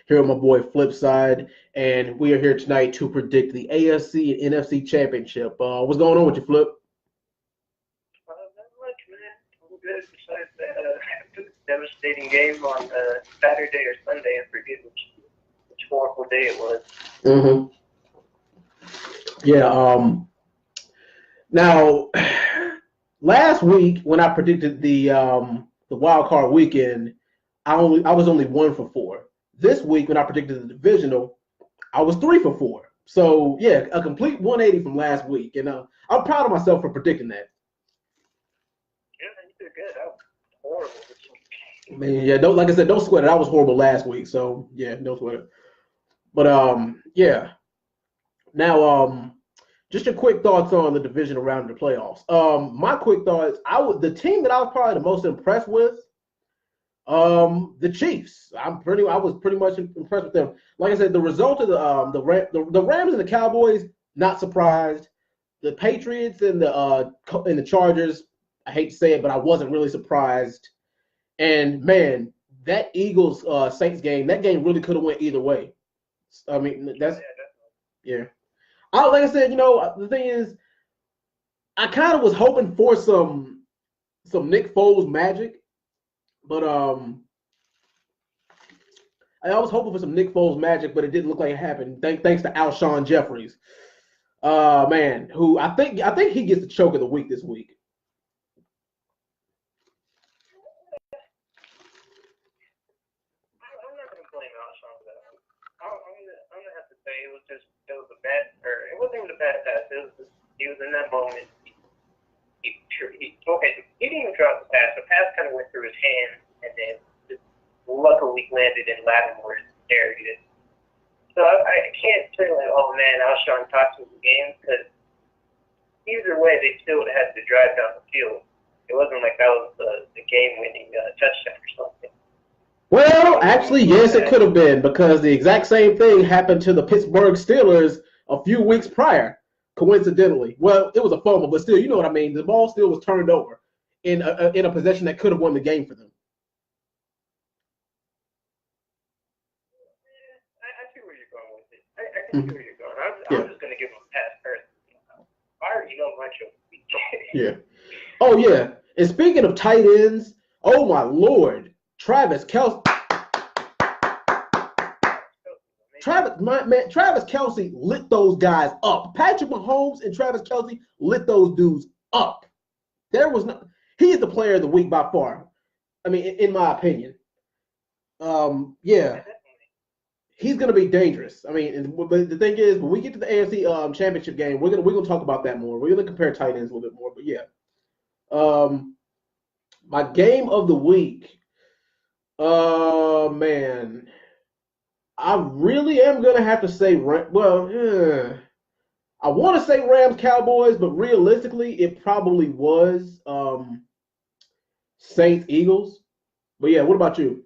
here with my boy Flipside, and we are here tonight to predict the AFC and NFC championship. What's going on with you, Flip? Not much, man. I'm good. Besides that, devastating game on Saturday or Sunday. I forget which horrible day it was. Mm-hmm. Yeah. Now, last week when I predicted the wild card weekend, I was only 1 for 4. This week when I predicted the divisional, I was 3 for 4. So yeah, a complete 180 from last week, and I'm proud of myself for predicting that. Yeah, you did good. That was horrible this week. I mean, yeah, don't like I said, don't sweat it. I was horrible last week, so yeah, don't sweat it. But yeah. Now, just your quick thoughts on the divisional round of the playoffs. My quick thoughts. The team that I was probably the most impressed with. The Chiefs. I was pretty much impressed with them. Like I said, the result of the Rams and the Cowboys, not surprised. The Patriots and the Chargers, I hate to say it, but I wasn't really surprised. And man, that Eagles Saints game, that game really could have went either way. I mean, yeah. Like I said, the thing is, I kind of was hoping for some Nick Foles magic. But I was hoping for some Nick Foles magic, but it didn't look like it happened. Thanks to Alshon Jeffries, man, who I think he gets the choke of the week this week. I'm not gonna blame Alshon for that. I'm gonna have to say it was a bad, or it wasn't even a bad pass. He was in that moment. He didn't even drop the pass. The pass kind of went through his hand, and then just luckily landed in Lattimore's area. So I can't say like, oh man, Alshon cost me the game, because either way, they still would have had to drive down the field. It wasn't like that was the game-winning touchdown or something. Well, actually, yes, it could have been, because the exact same thing happened to the Pittsburgh Steelers a few weeks prior. Coincidentally, well, it was a fumble, but still, you know what I mean. The ball still was turned over in a possession that could have won the game for them. I see where you're going with it. I can see where you're going. I'm just going to give him a pass personally. I already know my joke. Yeah. Oh yeah. And speaking of tight ends, oh my Lord, Travis Kelce. Travis Kelce lit those guys up. Patrick Mahomes and Travis Kelce lit those dudes up. He is the player of the week by far. I mean, in my opinion. Yeah. He's gonna be dangerous. I mean, but the thing is, when we get to the AFC championship game, we're gonna talk about that more. We're gonna compare tight ends a little bit more. But yeah. My game of the week. Man. I really am going to have to say, I want to say Rams Cowboys, but realistically, it probably was Saints Eagles. But yeah, what about you?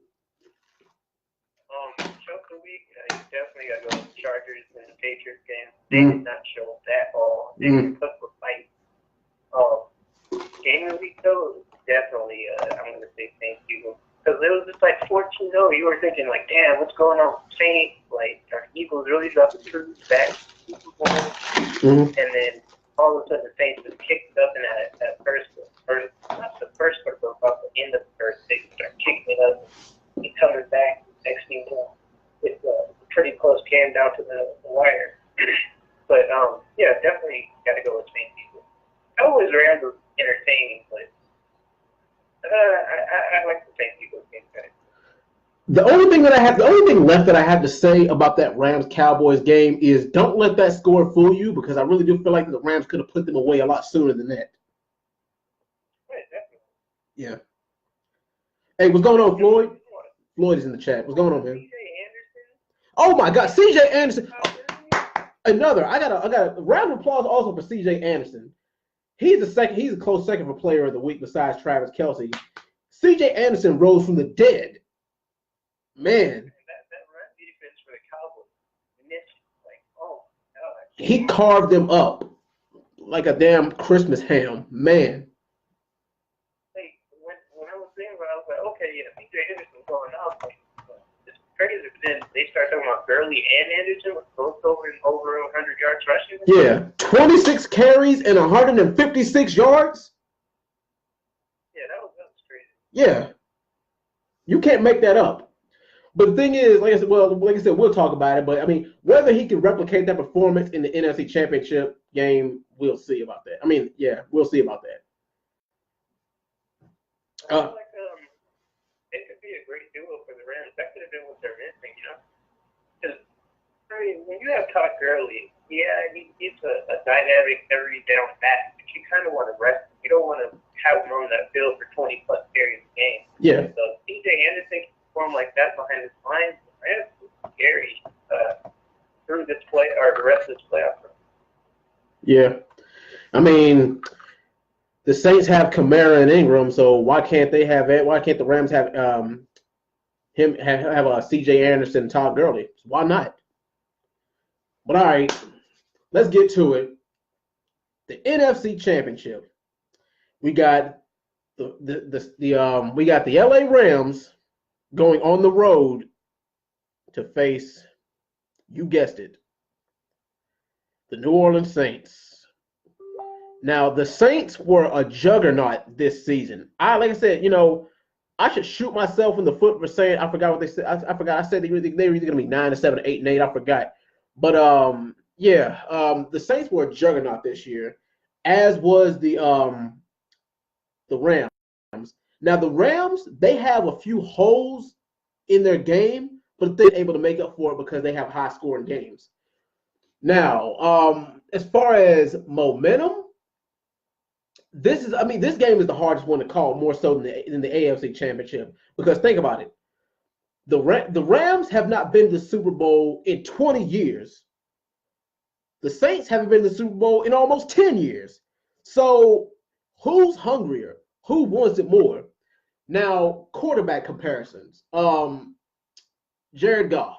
Choke the week, you definitely got to go with the Chargers and the Patriots game. They did not show up at all. They were tough for fight. Game of the week, though, definitely, I'm going to say Saints Eagles. Because it was just like 14-0. You were thinking, like, damn, what's going on with Saints? Like, are Eagles really dropping the truth back? And then all of a sudden the Saints just kicked up in that first, not the first quarter, but the end of the first, they start kicking it up. He coming back. Next thing you know, it's a pretty close game down to the wire. But, yeah, definitely got to go with Saints Eagles. Cowboys Rams was entertaining, but I like the Saints Eagles game better. The only thing left that I have to say about that Rams Cowboys game is don't let that score fool you, because I really do feel like the Rams could have put them away a lot sooner than that. Right, definitely. Yeah. Hey, what's going on, Floyd? Floyd is in the chat. What's going on, man? Oh my God, C.J. Anderson. I got a round of applause also for C.J. Anderson. He's a close second for player of the week besides Travis Kelce. C.J. Anderson rose from the dead. Man. That run defense for the Cowboys missed, like, oh my God. He carved them up like a damn Christmas ham. Man. Hey, when I was thinking about it, I was like, okay, yeah, C.J. Anderson's going out. Like, crazy. But then they start talking about Gurley and Anderson with both over 100 yards rushing. Yeah, 26 carries and 156 yards. Yeah, that was crazy. Yeah, you can't make that up. But the thing is, like I said, we'll talk about it. But I mean, whether he can replicate that performance in the NFC Championship game, we'll see about that. I mean, yeah, we'll see about that. I feel like it could be a great duo for the Rams. That could have been what they're missing, you know? Because I mean, when you have Todd Gurley, yeah, he's a dynamic every down back, but you kind of want to rest him. You don't want to have him on that field for 20 plus carries a game. Yeah. So DJ Anderson can perform like that behind his lines. That's scary through this play or the rest of this playoff run. Yeah, I mean, the Saints have Kamara and Ingram, so why can't they have it? Why can't the Rams have him have C.J. Anderson and Todd Gurley? Why not? But all right, let's get to it. The NFC Championship. We got we got the LA Rams going on the road to face, you guessed it, the New Orleans Saints. Now, the Saints were a juggernaut this season. Like I said, I should shoot myself in the foot for saying I forgot what they said. I forgot. I said they were either going to be 9-7, 8-8. I forgot. But the Saints were a juggernaut this year, as was the Rams. Now, the Rams, they have a few holes in their game, but they're able to make up for it because they have high-scoring games. Now, as far as momentum, this game is the hardest one to call, more so than the AFC Championship, because think about it. The Rams have not been to the Super Bowl in 20 years. The Saints haven't been to the Super Bowl in almost 10 years. So who's hungrier? Who wants it more? Now, quarterback comparisons. Jared Goff.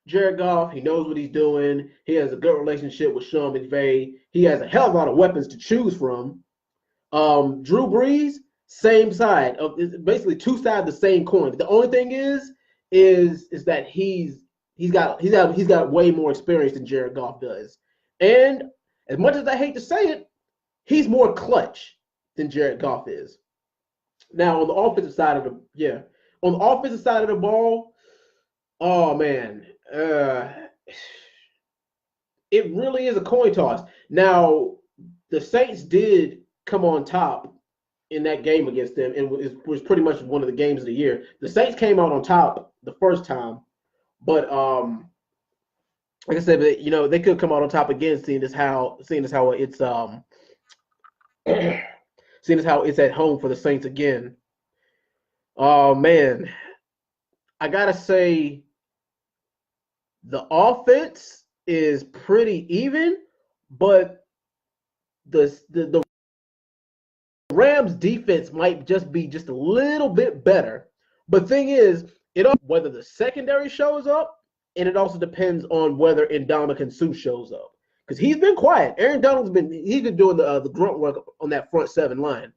Jared Goff, he knows what he's doing. He has a good relationship with Sean McVay. He has a hell of a lot of weapons to choose from. Drew Brees, same side. Basically two sides of the same coin. The only thing is that he's got way more experience than Jared Goff does. And as much as I hate to say it, he's more clutch than Jared Goff is. Now on the offensive side of the ball, oh man, it really is a coin toss. Now the Saints did come on top in that game against them, and it was pretty much one of the games of the year. The Saints came out on top the first time, but like I said, they could come out on top again, seeing as how it's seeing as how it's at home for the Saints again. Oh man, I gotta say the offense is pretty even, but the Rams defense might just be just a little bit better. But thing is, whether the secondary shows up, and it also depends on whether Ndamukong Suh shows up, because he's been quiet. Aaron Donald's been doing the grunt work on that front seven line,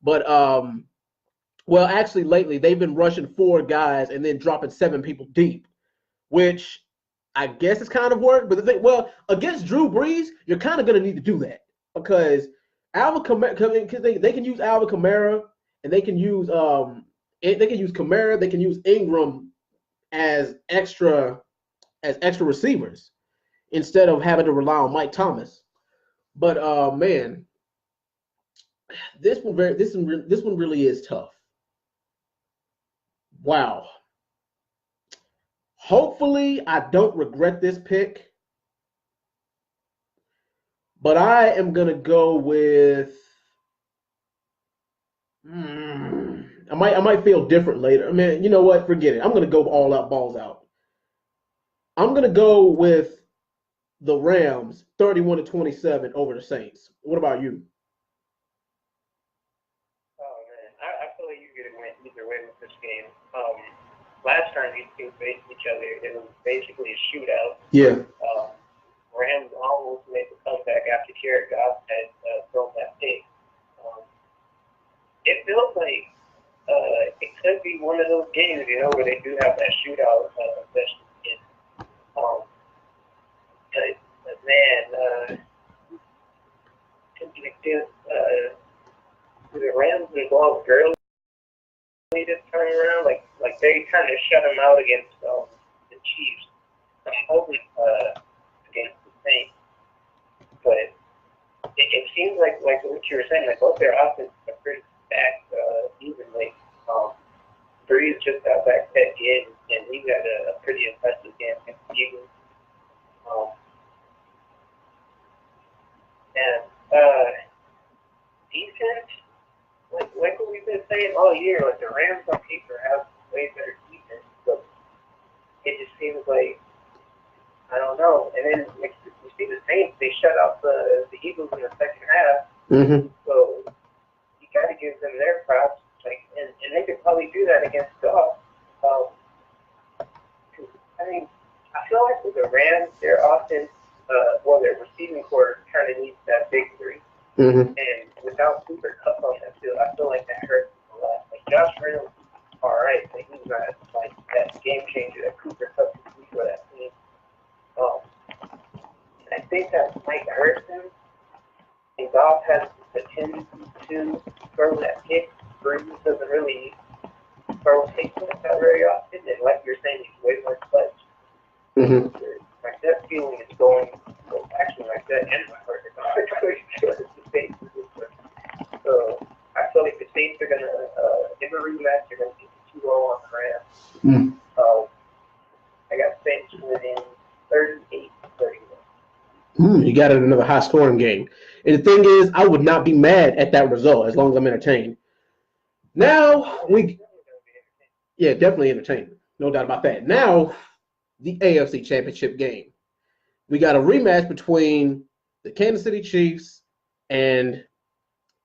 but actually lately they've been rushing 4 guys and then dropping 7 people deep, which I guess it's kind of worked. But against Drew Brees, you're kind of going to need to do that, because Alvin Kamara, because they can use Alvin Kamara, and they can use Kamara, they can use Ingram as extra receivers instead of having to rely on Mike Thomas. But man, this one really is tough. Wow. Hopefully, I don't regret this pick, but I am gonna go with. I might feel different later. I mean, you know what? Forget it. I'm gonna go all out, balls out. I'm gonna go with the Rams, 31-27 over the Saints. What about you? Oh man, I feel like you could have went either way with this game. Last time these two faced each other, it was basically a shootout. Yeah. Rams almost made the comeback after Jared Goff had thrown that pick. It feels like it could be one of those games, you know, where they do have that shootout, especially in, but man, like this, the Rams involved early this time around, like they kind of shut them out against the Chiefs. I'm hoping against the Saints, but it seems like what you were saying, like both their offenses are pretty stacked evenly. Breeze just got back that game, and he got a pretty impressive game against the Eagles. And defense, like what we've been saying all year, like the Rams on paper have way better defense, but it just seems like, I don't know. And then like, you see the Saints, they shut out the Eagles in the second half. Mm-hmm. So you got to give them their props. Like, and they could probably do that against Goff. I mean, I feel like with the Rams, their offense, their receiving core kind of needs that big three. Mm-hmm. And without Cooper Kupp on that field, I feel like that hurts a lot. Like Josh Reynolds, all right, but he's not like that game changer that Cooper Kupp could be for that team. I think that might hurt him. And Goff has the tendency to throw that pick. Breeze doesn't really throw picks like that very often. And like you're saying, he's way more clutch. Mm-hmm. My gut feeling is going, well, actually my gut and my heart are going towards the Saints. So I feel like the Saints are going to, in the rematch, they're going to get 2-0 on the Rams. I got Saints winning 38-31. You got it, another high-scoring game. And the thing is, I would not be mad at that result as long as I'm entertained. Now, definitely entertained. No doubt about that. Now, the AFC Championship game. We got a rematch between the Kansas City Chiefs and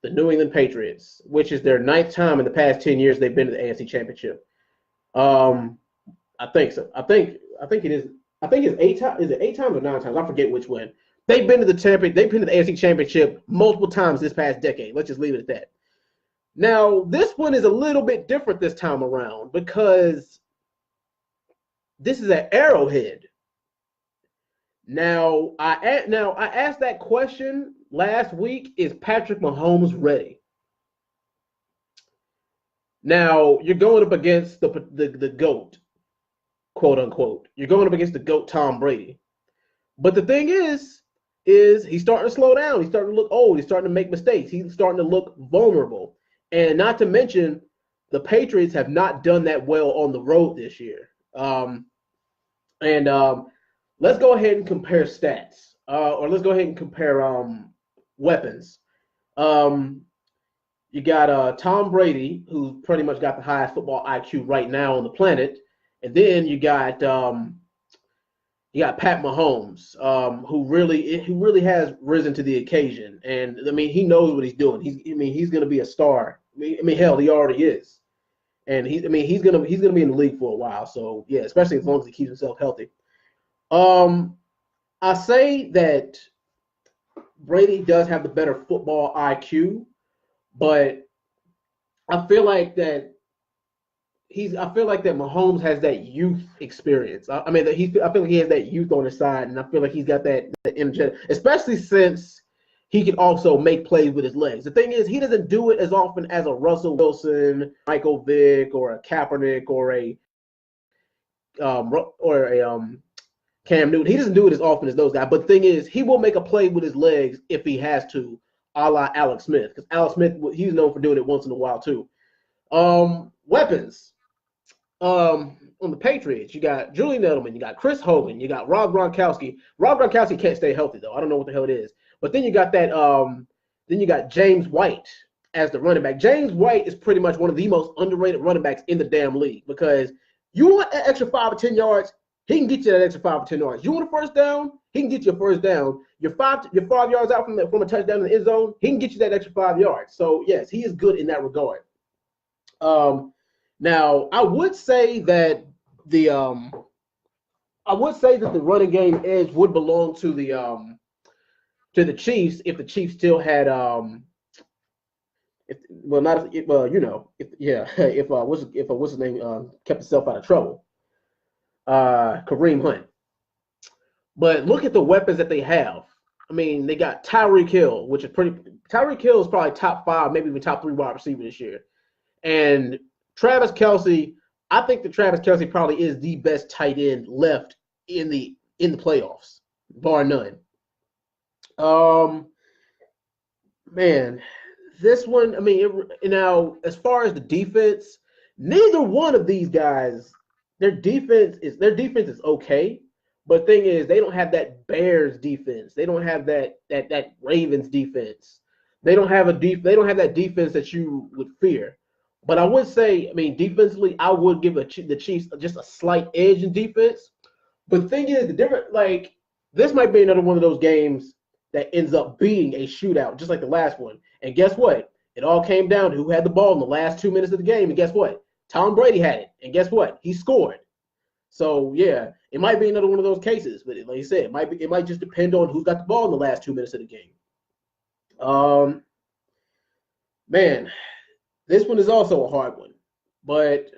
the New England Patriots, which is their 9th time in the past 10 years they've been to the AFC Championship. I think so. I think it is. I think it's 8 times. Is it 8 times or 9 times? I forget which one. They've been to the AFC Championship multiple times this past decade. Let's just leave it at that. Now, this one is a little bit different this time around because this is at Arrowhead. Now, I asked that question last week, is Patrick Mahomes ready? Now, you're going up against the GOAT, quote unquote. You're going up against the GOAT, Tom Brady. But the thing is he's starting to slow down. He's starting to look old. He's starting to make mistakes. He's starting to look vulnerable. And not to mention, the Patriots have not done that well on the road this year. Let's go ahead and compare stats, or let's go ahead and compare weapons. You got Tom Brady, who's pretty much got the highest football IQ right now on the planet, and then you got Pat Mahomes, who really has risen to the occasion, and I mean he knows what he's doing. He's going to be a star. I mean hell, he already is, and he's going to be in the league for a while. So yeah, especially as long as he keeps himself healthy. I say that Brady does have the better football IQ, but I feel like that Mahomes has that youth experience. I feel like he has that youth on his side, and I feel like he's got that energy, especially since he can also make plays with his legs. The thing is, he doesn't do it as often as a Russell Wilson, Michael Vick, or a Kaepernick, or a Cam Newton. He doesn't do it as often as those guys. But the thing is, he will make a play with his legs if he has to, a la Alex Smith. Because Alex Smith, he's known for doing it once in a while too. Weapons. On the Patriots, you got Julian Edelman, you got Chris Hogan, you got Rob Gronkowski. Rob Gronkowski can't stay healthy though. I don't know what the hell it is. But then you got that. Then you got James White as the running back. James White is pretty much one of the most underrated running backs in the damn league because you want an extra 5 or 10 yards. He can get you that extra 5 or 10 yards. You want a first down? He can get you a first down. You're 5 yards out from a touchdown in the end zone. He can get you that extra 5 yards. So yes, he is good in that regard. Now I would say that the running game edge would belong to the Chiefs if the Chiefs still had well, not if, you know, if what's his name kept himself out of trouble, Kareem Hunt. But look at the weapons that they have. I mean, they got Tyreek Hill, which is pretty. Tyreek Hill is probably top 5, maybe even top 3 wide receiver this year, and Travis Kelce. I think that Travis Kelce probably is the best tight end left in the playoffs, bar none. Man, this one. I mean, now as far as the defense, neither one of these guys, their defense is okay. But thing is, they don't have that Bears defense. They don't have that Ravens defense. They don't have that defense that you would fear. But I would say, I mean, defensively, I would give the Chiefs just a slight edge in defense. But the thing is, this might be another one of those games that ends up being a shootout, just like the last one. And guess what? It all came down to who had the ball in the last 2 minutes of the game. And guess what? Tom Brady had it. And guess what? He scored. So yeah, it might be another one of those cases. But like you said, it might just depend on who's got the ball in the last 2 minutes of the game. Man, this one is also a hard one. But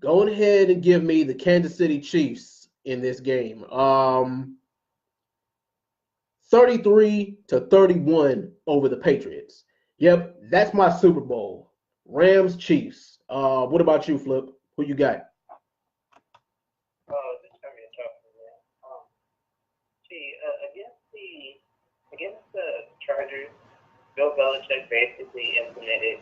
going ahead and give me the Kansas City Chiefs in this game. 33-31 over the Patriots. Yep, that's my Super Bowl. Rams Chiefs. What about you, Flip? Who you got? This is gonna be a tough one, man. Against the Chargers, Bill Belichick basically implemented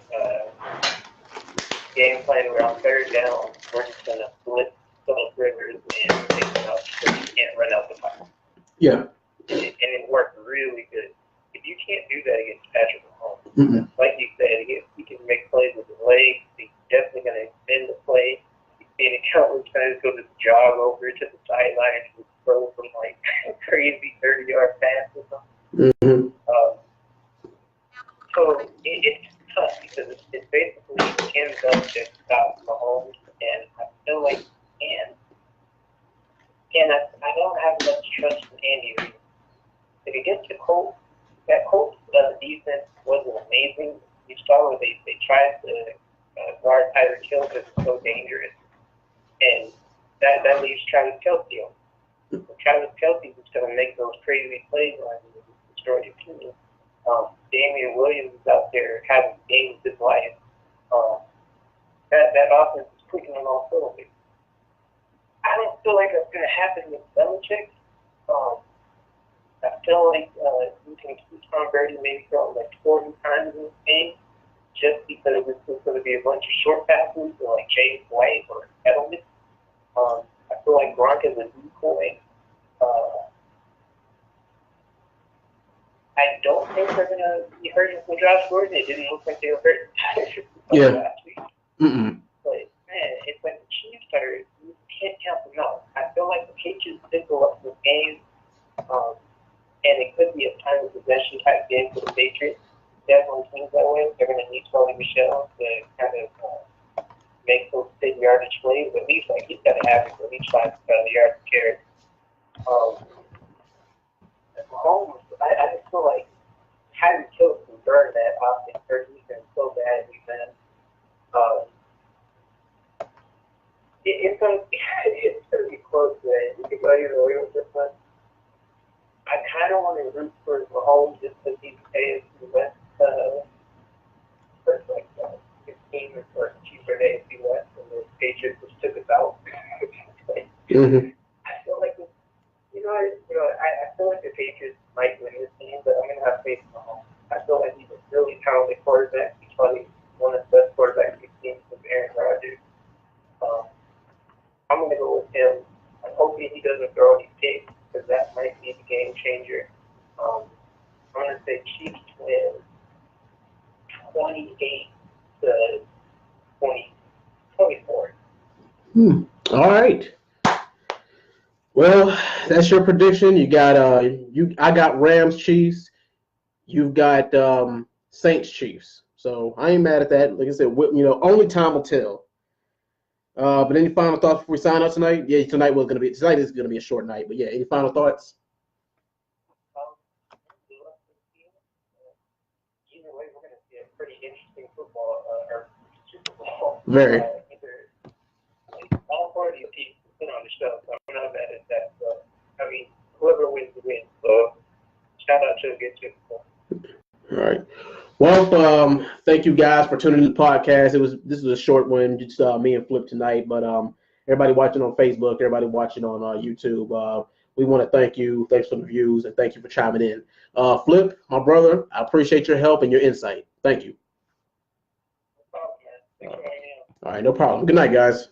game plan where on third down, we're just gonna split Philip Rivers and take him out so you can't run out the clock. Yeah. And it worked really good. If you can't do that against Patrick Mahomes, like you said, he can make plays with his legs. He's definitely going to extend the play. He's seen it countless times go to jog over to the sideline and throw some like crazy 30-yard pass or something. So it's tough because it's basically can Belichick stop Mahomes, and I feel like he can. And I don't have much trust in Andy Reid. If against the Colts, that Colts defense wasn't amazing. You saw where they tried to guard Tyreek Hill because it's so dangerous. And that leaves Travis Kelce on. Travis Kelce is going to make those crazy plays on you and destroy your team. Damian Williams is out there having games his life. That offense is clicking on all cylinders. I don't feel like that's going to happen with Belichick. I feel like you can keep Tom Brady maybe throwing like 40 times in this game just because it's going to be a bunch of short passes or like James White or Edelman. I feel like Gronk is a decoy. I don't think they're going to be hurting for Josh Gordon. It didn't look like they were hurting last week. But, man, it's like the Chiefs are, you can't count them out. I feel like the Patriots did go up in this game, and it could be a time of possession type game for the Patriots. Definitely seems that way. They're going to need Tony Michel to kind of make those big yardage plays. At least, like, he's got to average at least 5 yards per carry. Mahomes, I just feel like Tyreek Hill can burn that offense first defense so badly, man. It's gonna be close, man. You can go either way with this one. I kind of want to root for Mahomes just because he's AFC West first, like 15 or cheaper AFC West, and the Patriots just took us out. I feel like I feel like the Patriots might win this game, but I'm gonna have faith in Mahomes. I feel like he's a really talented quarterback. He's probably one of the best quarterbacks we've seen since Aaron Rodgers. I'm going to go with him. I'm hoping he doesn't throw any picks because that might be the game changer. I'm going to say Chiefs win 28-24. All right. Well, that's your prediction. You got I got Rams Chiefs. You've got Saints Chiefs. So I ain't mad at that. Like I said, only time will tell. But any final thoughts before we sign up tonight? Yeah, tonight is gonna be a short night. But yeah, any final thoughts? Either way, we're gonna see Very. All parties keep put on the show, so I'm not mad at that. So, I mean, whoever wins, wins. So, shout out to the good chick. All right. Well, thank you guys for tuning in to the podcast. This was a short one, just me and Flip tonight. But everybody watching on Facebook, everybody watching on YouTube, we want to thank you. Thanks for the views, and thank you for chiming in. Flip, my brother, I appreciate your help and your insight. Thank you. No problem, man. Thanks for having me on. All right, no problem. Good night, guys.